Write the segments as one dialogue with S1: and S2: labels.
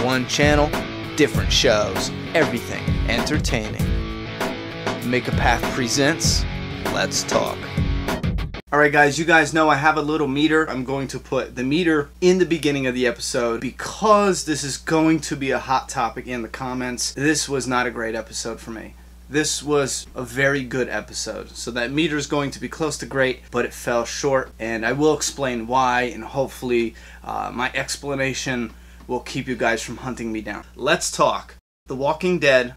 S1: One channel, different shows, everything entertaining. Make a Path presents Let's Talk. Alright guys, you guys know I have a little meter. I'm going to put the meter in the beginning of the episode because this is going to be a hot topic in the comments. This was not a great episode for me. This was a very good episode. So that meter is going to be close to great, but it fell short. And I will explain why, and hopefully my explanation will keep you guys from hunting me down. Let's talk. The Walking Dead,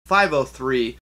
S1: 503,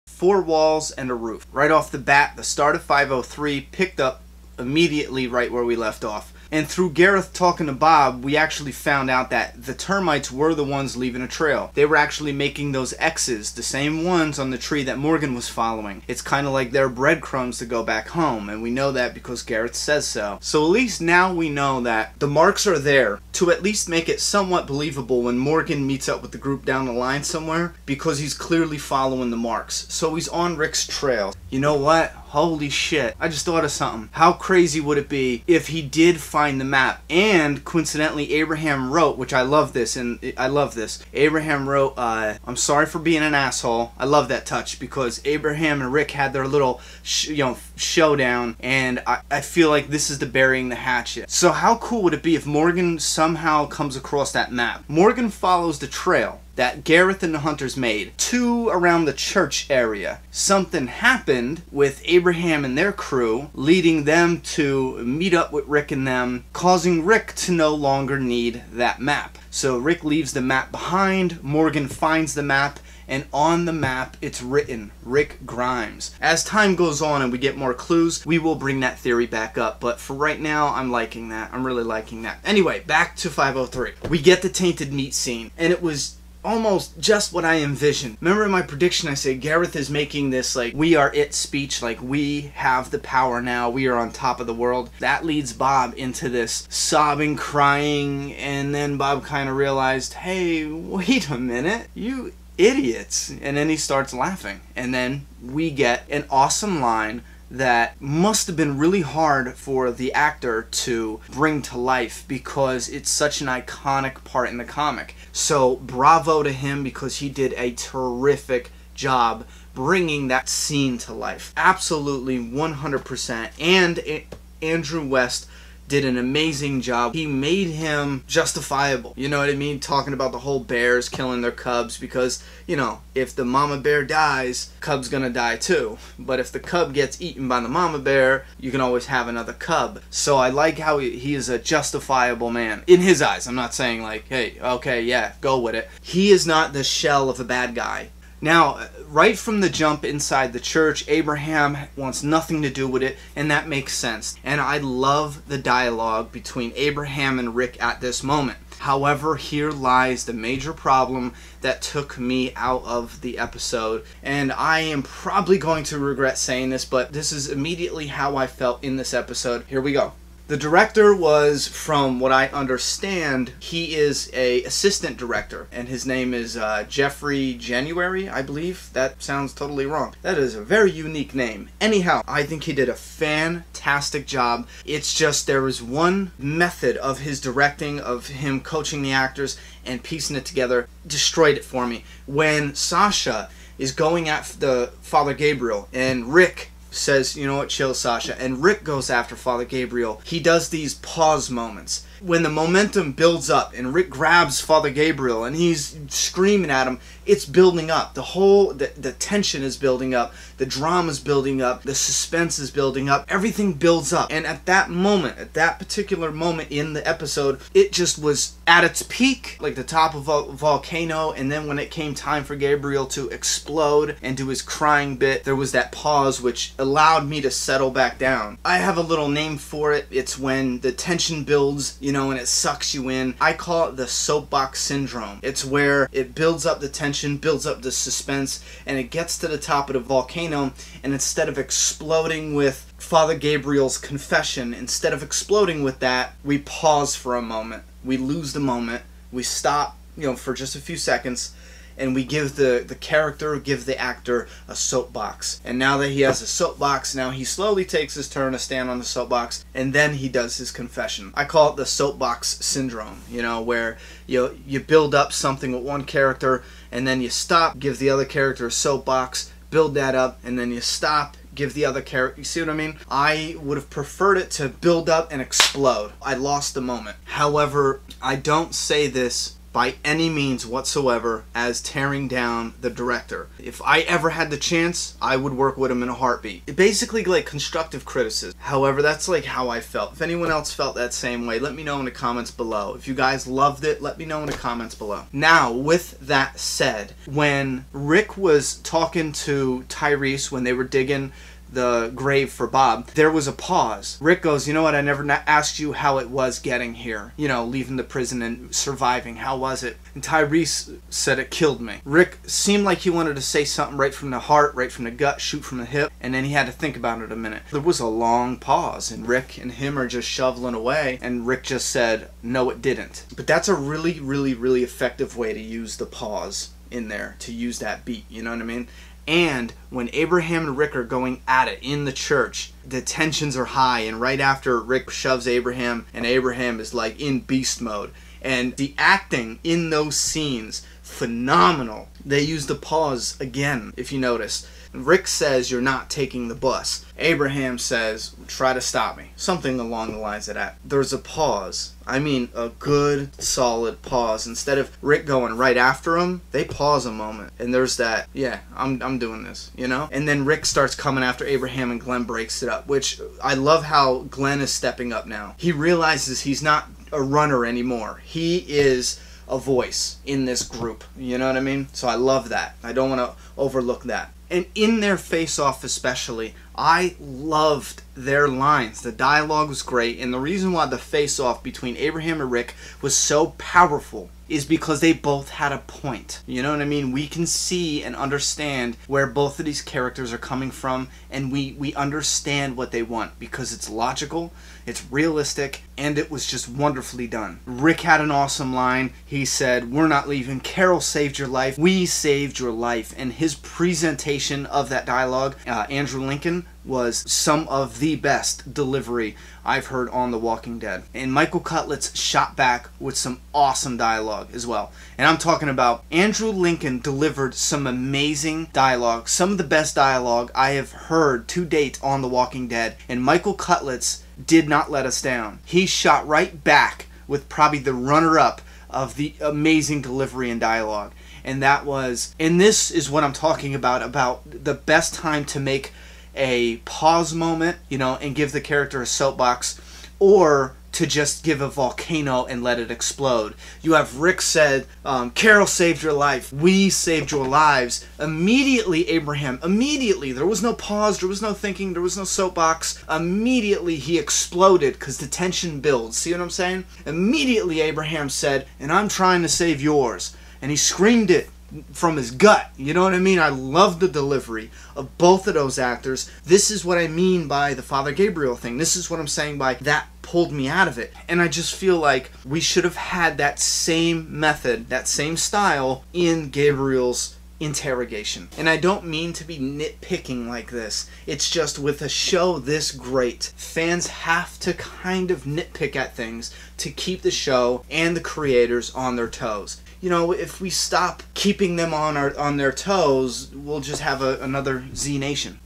S1: 4 walls and a roof. Right off the bat, the start of 503 picked up immediately right where we left off. And through Gareth talking to Bob, we actually found out that the termites were the ones leaving a trail. They were actually making those X's, the same ones on the tree that Morgan was following. It's kind of like their breadcrumbs to go back home, and we know that because Gareth says so. So at least now we know that the marks are there to at least make it somewhat believable when Morgan meets up with the group down the line somewhere, because he's clearly following the marks. So he's on Rick's trail. You know what? Holy shit. I just thought of something. How crazy would it be if he did find the map? And coincidentally, Abraham wrote, which I love this, and I love this. Abraham wrote, I'm sorry for being an asshole. I love that touch because Abraham and Rick had their little showdown, and I feel like this is the burying the hatchet. So how cool would it be if Morgan somehow comes across that map? Morgan follows the trail that Gareth and the hunters made to around the church area. Something happened with Abraham and their crew, leading them to meet up with Rick and them, causing Rick to no longer need that map. So Rick leaves the map behind, Morgan finds the map, and on the map it's written Rick Grimes. As time goes on and we get more clues, we will bring that theory back up, but for right now I'm liking that. I'm really liking that. Anyway, back to 503. We get the tainted meat scene, and it was almost just what I envisioned. Remember in my prediction I said Gareth is making this like we are it speech, like we have the power now, we are on top of the world. That leads Bob into this sobbing, crying, and then Bob kind of realized, hey, wait a minute, you idiots. And then he starts laughing, and then we get an awesome line that must have been really hard for the actor to bring to life because it's such an iconic part in the comic. So bravo to him because he did a terrific job bringing that scene to life. Absolutely 100%. And Andrew West did an amazing job. He made him justifiable. You know what I mean? Talking about the whole bears killing their cubs because, you know, if the mama bear dies, cub's gonna die too. But if the cub gets eaten by the mama bear, you can always have another cub. So I like how he is a justifiable man. In his eyes. I'm not saying like, hey, okay, yeah, go with it. He is not the shell of a bad guy. Now, right from the jump inside the church, Abraham wants nothing to do with it, and that makes sense. And I love the dialogue between Abraham and Rick at this moment. However, here lies the major problem that took me out of the episode, and I am probably going to regret saying this, but this is immediately how I felt in this episode. Here we go. The director was, from what I understand, he is a assistant director, and his name is Jeffrey January, I believe. That sounds totally wrong. That is a very unique name. Anyhow, I think he did a fantastic job. It's just there was one method of his directing, of him coaching the actors and piecing it together, destroyed it for me. When Sasha is going at the Father Gabriel and Rick says, you know what, chill, Sasha, and Rick goes after Father Gabriel, he does these pause moments. When the momentum builds up and Rick grabs Father Gabriel and he's screaming at him, it's building up. The tension is building up. The drama is building up. The suspense is building up. Everything builds up. And at that moment, at that particular moment in the episode, it just was at its peak, like the top of a volcano. And then when it came time for Gabriel to explode and do his crying bit, there was that pause which allowed me to settle back down. I have a little name for it. It's when the tension builds, you know, and it sucks you in. I call it the soapbox syndrome. It's where it builds up the tension, builds up the suspense, and it gets to the top of the volcano, and instead of exploding with Father Gabriel's confession, instead of exploding with that, we pause for a moment. We lose the moment. We stop, you know, for just a few seconds, and we give the character, give the actor a soapbox. And now that he has a soapbox, now he slowly takes his turn to stand on the soapbox, and then he does his confession. I call it the soapbox syndrome, you know, where you build up something with one character, and then you stop, give the other character a soapbox, build that up, and then you stop, give the other character, you see what I mean? I would have preferred it to build up and explode. I lost the moment. However, I don't say this by any means whatsoever as tearing down the director. If I ever had the chance, I would work with him in a heartbeat. It basically like constructive criticism. However, that's like how I felt. If anyone else felt that same way, let me know in the comments below. If you guys loved it, let me know in the comments below. Now, with that said, when Rick was talking to Tyrese when they were digging the grave for Bob, there was a pause. Rick goes, you know what, I never asked you how it was getting here. You know, leaving the prison and surviving. How was it? And Tyrese said it killed me. Rick seemed like he wanted to say something right from the heart, right from the gut, shoot from the hip, and then he had to think about it a minute. There was a long pause, and Rick and him are just shoveling away, and Rick just said, no, it didn't. But that's a really, really, really effective way to use the pause in there, to use that beat, you know what I mean? And when Abraham and Rick are going at it in the church, the tensions are high, and right after Rick shoves Abraham, and Abraham is like in beast mode. And the acting in those scenes, phenomenal. They use the pause again, if you notice. Rick says, you're not taking the bus. Abraham says, try to stop me. Something along the lines of that. There's a pause. I mean, a good, solid pause. Instead of Rick going right after him, they pause a moment. And there's that, yeah, I'm doing this, you know? And then Rick starts coming after Abraham, and Glenn breaks it up, which I love how Glenn is stepping up now. He realizes he's not a runner anymore. He is a voice in this group. You know what I mean? So I love that. I don't want to overlook that. And in their face-off especially, I loved their lines. The dialogue was great, and the reason why the face-off between Abraham and Rick was so powerful is because they both had a point. You know what I mean? We can see and understand where both of these characters are coming from, and we understand what they want because it's logical, it's realistic, and it was just wonderfully done. Rick had an awesome line. He said, we're not leaving. Carol saved your life. We saved your life. And his presentation of that dialogue, Andrew Lincoln, was some of the best delivery I've heard on The Walking Dead. And Michael Cutlet's shot back with some awesome dialogue as well. And I'm talking about Andrew Lincoln delivered some amazing dialogue, some of the best dialogue I have heard to date on The Walking Dead. And Michael Cutlet's did not let us down. He shot right back with probably the runner-up of the amazing delivery and dialogue. And that was, and this is what I'm talking about the best time to make a pause moment, you know, and give the character a soapbox, or to just give a volcano and let it explode. You have Rick said, Carol saved your life, we saved your lives. Immediately, Abraham, immediately, there was no pause, there was no thinking, there was no soapbox. Immediately he exploded because the tension builds. See what I'm saying? Immediately Abraham said, and I'm trying to save yours. And he screamed it from his gut. You know what I mean? I love the delivery of both of those actors. This is what I mean by the Father Gabriel thing. This is what I'm saying by that pulled me out of it. And I just feel like we should have had that same method, that same style in Gabriel's interrogation. And I don't mean to be nitpicking like this. It's just with a show this great, fans have to kind of nitpick at things to keep the show and the creators on their toes. You know, if we stop keeping them on their toes, we'll just have another Z Nation.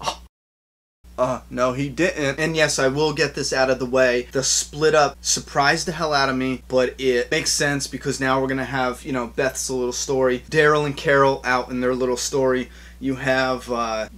S1: No, he didn't. And yes, I will get this out of the way. The split up surprised the hell out of me, but it makes sense because now we're gonna have, you know, Beth's little story, Daryl and Carol out in their little story. You have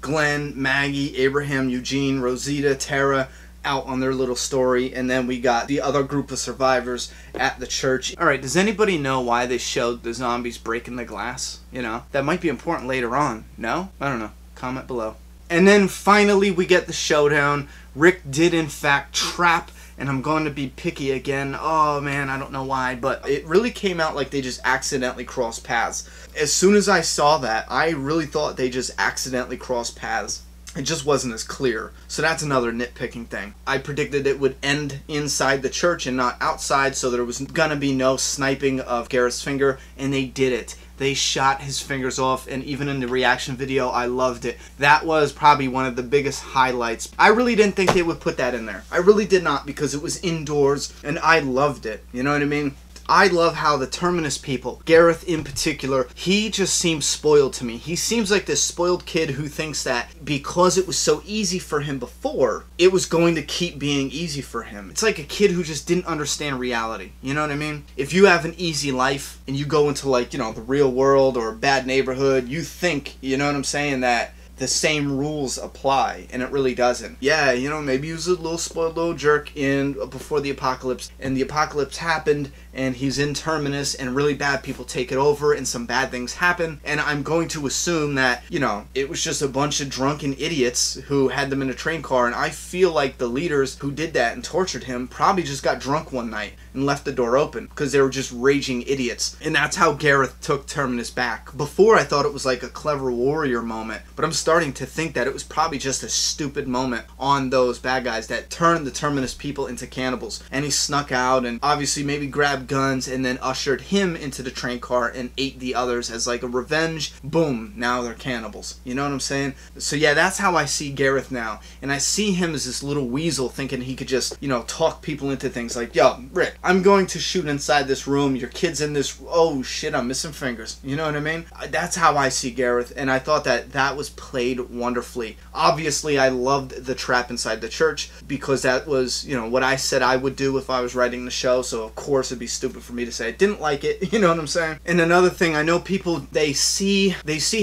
S1: Glenn, Maggie, Abraham, Eugene, Rosita, Tara out on their little story, and then we got the other group of survivors at the church. Alright, does anybody know why they showed the zombies breaking the glass? You know, that might be important later on. No? I don't know. Comment below. And then finally we get the showdown. Rick did in fact trap, and I'm going to be picky again. Oh man, I don't know why, but it really came out like they just accidentally crossed paths. As soon as I saw that, I really thought they just accidentally crossed paths. It just wasn't as clear. So that's another nitpicking thing. I predicted it would end inside the church and not outside, so there was gonna be no sniping of Gareth's finger, and they did it. they shot his fingers off, and even in the reaction video, I loved it. That was probably one of the biggest highlights. I really didn't think they would put that in there. I really did not, because it was indoors, and I loved it. You know what I mean? I love how the Terminus people, Gareth in particular, he just seems spoiled to me. He seems like this spoiled kid who thinks that because it was so easy for him before, it was going to keep being easy for him. It's like a kid who just didn't understand reality. You know what I mean? If you have an easy life and you go into, like, you know, the real world or a bad neighborhood, you think, you know what I'm saying, that the same rules apply, and it really doesn't. Yeah, you know, maybe he was a little spoiled little jerk before the apocalypse, and the apocalypse happened, and he's in Terminus, and really bad people take it over, and some bad things happen, and I'm going to assume that, you know, it was just a bunch of drunken idiots who had them in a train car, and I feel like the leaders who did that and tortured him probably just got drunk one night and left the door open, because they were just raging idiots, and that's how Gareth took Terminus back. Before, I thought it was like a clever warrior moment, but I'm starting to think that it was probably just a stupid moment on those bad guys that turned the Terminus people into cannibals, and he snuck out and obviously maybe grabbed guns and then ushered him into the train car and ate the others as like a revenge. Boom, now they're cannibals. You know what I'm saying? So yeah, that's how I see Gareth now, and I see him as this little weasel thinking he could just, you know, talk people into things like, yo, Rick, I'm going to shoot inside this room, your kid's in this, oh shit, I'm missing fingers. You know what I mean? That's how I see Gareth, and I thought that that was played wonderfully. Obviously, I loved the trap inside the church, because that was, you know, what I said I would do if I was writing the show, so of course it'd be stupid for me to say I didn't like it. You know what I'm saying? And another thing, I know people, they see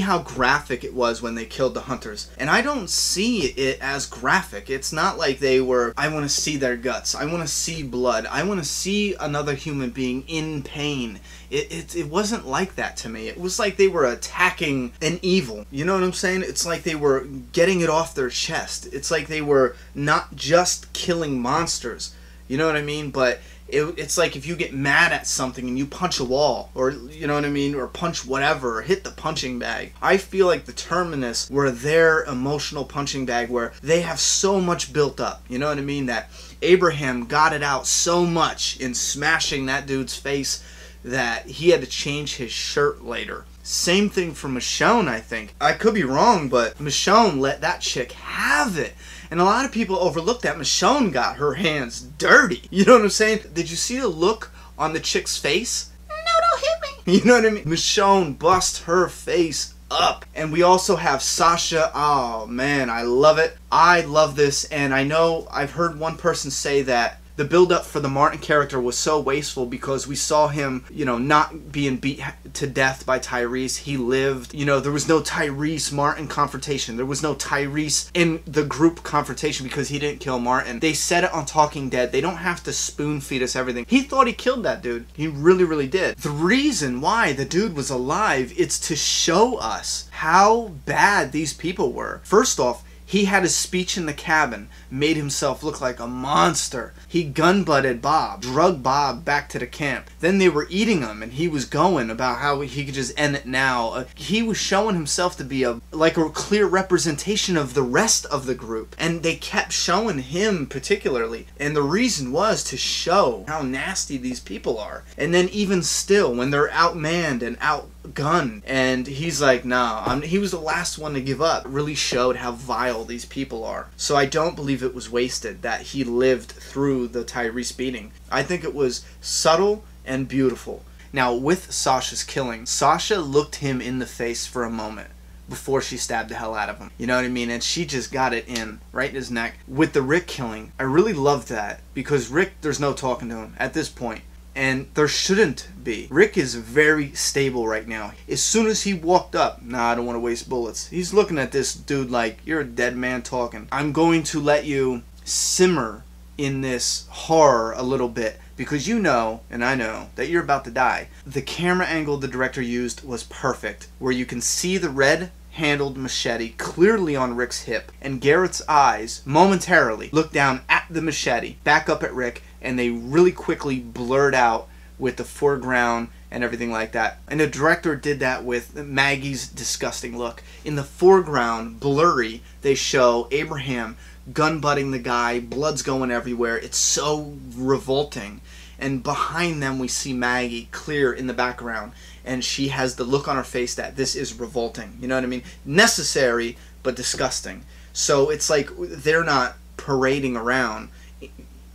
S1: how graphic it was when they killed the hunters, and I don't see it as graphic. It's not like they were, I want to see their guts, I want to see blood, I want to see another human being in pain. It wasn't like that to me. It was like they were attacking an evil. You know what I'm saying? It's like they were getting it off their chest. It's like they were not just killing monsters. You know what I mean? But it's like if you get mad at something and you punch a wall, or, you know what I mean, or punch whatever, or hit the punching bag. I feel like the Terminus were their emotional punching bag, where they have so much built up. You know what I mean? That Abraham got it out so much in smashing that dude's face that he had to change his shirt later. Same thing for Michonne, I think. I could be wrong, but Michonne let that chick have it. And a lot of people overlook that Michonne got her hands dirty. You know what I'm saying? Did you see the look on the chick's face? No, don't hit me. You know what I mean? Michonne bust her face up. And we also have Sasha. Oh man, I love it. I love this, and I know I've heard one person say that the build-up for the Martin character was so wasteful because we saw him, you know, not being beat to death by Tyrese. He lived. You know, there was no Tyrese Martin confrontation. There was no Tyrese in the group confrontation because he didn't kill Martin. They said it on Talking Dead. They don't have to spoon-feed us everything. He thought he killed that dude. He really, really did. The reason why the dude was alive, it's to show us how bad these people were. First off, he had a speech in the cabin, made himself look like a monster. He gun-butted Bob, drug Bob back to the camp. Then they were eating him, and he was going about how he could just end it now. He was showing himself to be like a clear representation of the rest of the group. And they kept showing him particularly. And the reason was to show how nasty these people are. And then even still, when they're outmanned and outgunned, and he's like, nah, he was the last one to give up. It really showed how vile these people are. So I don't believe it was wasted that he lived through the Tyrese beating. I think it was subtle and beautiful. Now, with Sasha's killing, Sasha looked him in the face for a moment before she stabbed the hell out of him. You know what I mean? And she just got it in, right in his neck. With the Rick killing, I really loved that, because Rick, there's no talking to him at this point. And there shouldn't be. Rick is very stable right now. As soon as he walked up, nah, I don't want to waste bullets. He's looking at this dude like, you're a dead man talking. I'm going to let you simmer in this horror a little bit, because you know, and I know, that you're about to die. The camera angle the director used was perfect, where you can see the red-handled machete clearly on Rick's hip, and Gareth's eyes momentarily look down at the machete, back up at Rick, and they really quickly blurred out with the foreground and everything like that. And the director did that with Maggie's disgusting look. In the foreground, blurry, they show Abraham gun-butting the guy, blood's going everywhere. It's so revolting. and behind them we see Maggie clear in the background, and she has the look on her face that this is revolting. You know what I mean? Necessary, but disgusting. So it's like they're not parading around,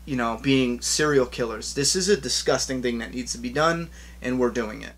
S1: you know, being serial killers. This is a disgusting thing that needs to be done, and we're doing it.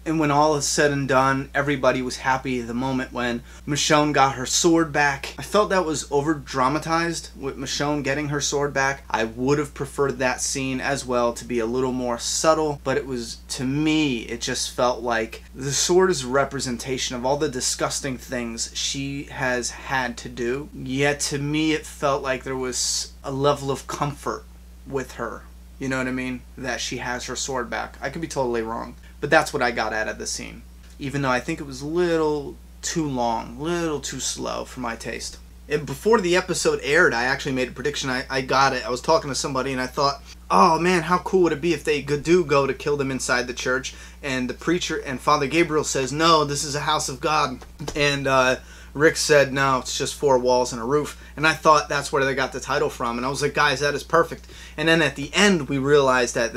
S1: And when all is said and done, everybody was happy the moment when Michonne got her sword back. I felt that was over-dramatized with Michonne getting her sword back. I would have preferred that scene as well to be a little more subtle, but it was, to me, it just felt like the sword is a representation of all the disgusting things she has had to do. Yet to me, it felt like there was a level of comfort with her. You know what I mean? That she has her sword back. I could be totally wrong. But that's what I got out of the scene. Even though I think it was a little too long, a little too slow for my taste. And before the episode aired, I actually made a prediction. I got it. I was talking to somebody and I thought, oh man, how cool would it be if they do go to kill them inside the church, and the preacher and Father Gabriel says, no, this is a house of God. And Rick said, no, it's just 4 walls and a roof. And I thought that's where they got the title from. And I was like, guys, that is perfect. And then at the end, we realized that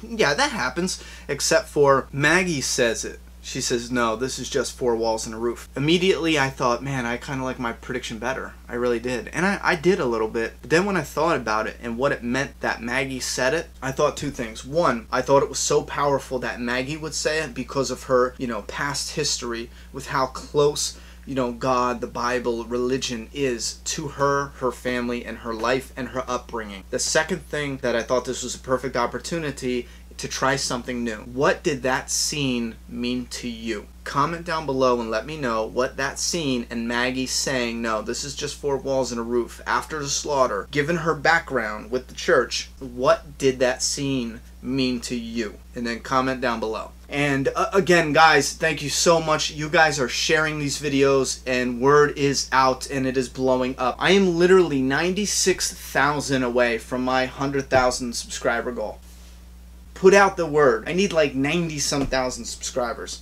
S1: yeah, that happens, except for Maggie says it. She says, no, this is just 4 walls and a roof. Immediately, I thought, man, I kind of like my prediction better. I really did. And I did a little bit. But then when I thought about it and what it meant that Maggie said it, I thought 2 things. One, I thought it was so powerful that Maggie would say it because of her, you know, past history with how close, you know, God, the Bible, religion is to her, her family, and her life and her upbringing. The second thing that I thought this was a perfect opportunity to try something new. What did that scene mean to you? Comment down below and let me know what that scene and Maggie saying, no, this is just 4 walls and a roof after the slaughter, given her background with the church, what did that scene mean to you? And then comment down below. And again, guys, thank you so much. You guys are sharing these videos and word is out and it is blowing up. I am literally 96,000 away from my 100,000 subscriber goal. Put out the word. I need like 90-some thousand subscribers.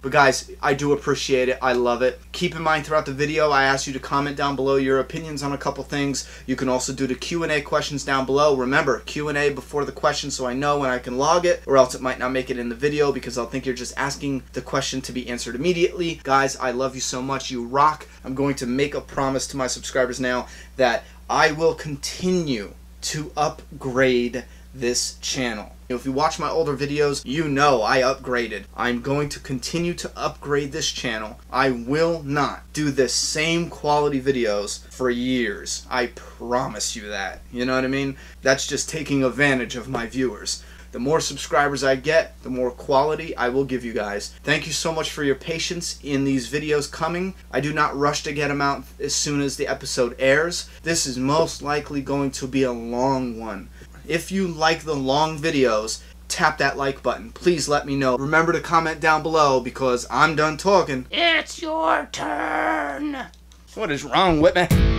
S1: But guys, I do appreciate it. I love it. Keep in mind throughout the video, I ask you to comment down below your opinions on a couple things. You can also do the Q&A questions down below. Remember, Q&A before the question so I know when I can log it, or else it might not make it in the video because I'll think you're just asking the question to be answered immediately. Guys, I love you so much. You rock. I'm going to make a promise to my subscribers now that I will continue to upgrade this channel. If you watch my older videos, you know I upgraded. I'm going to continue to upgrade this channel. I will not do the same quality videos for years. I promise you that. You know what I mean? That's just taking advantage of my viewers. The more subscribers I get, the more quality I will give you guys. Thank you so much for your patience in these videos coming. I do not rush to get them out as soon as the episode airs. This is most likely going to be a long one. If you like the long videos, tap that like button. Please let me know. Remember to comment down below because I'm done talking.
S2: It's your turn.
S1: What is wrong with me?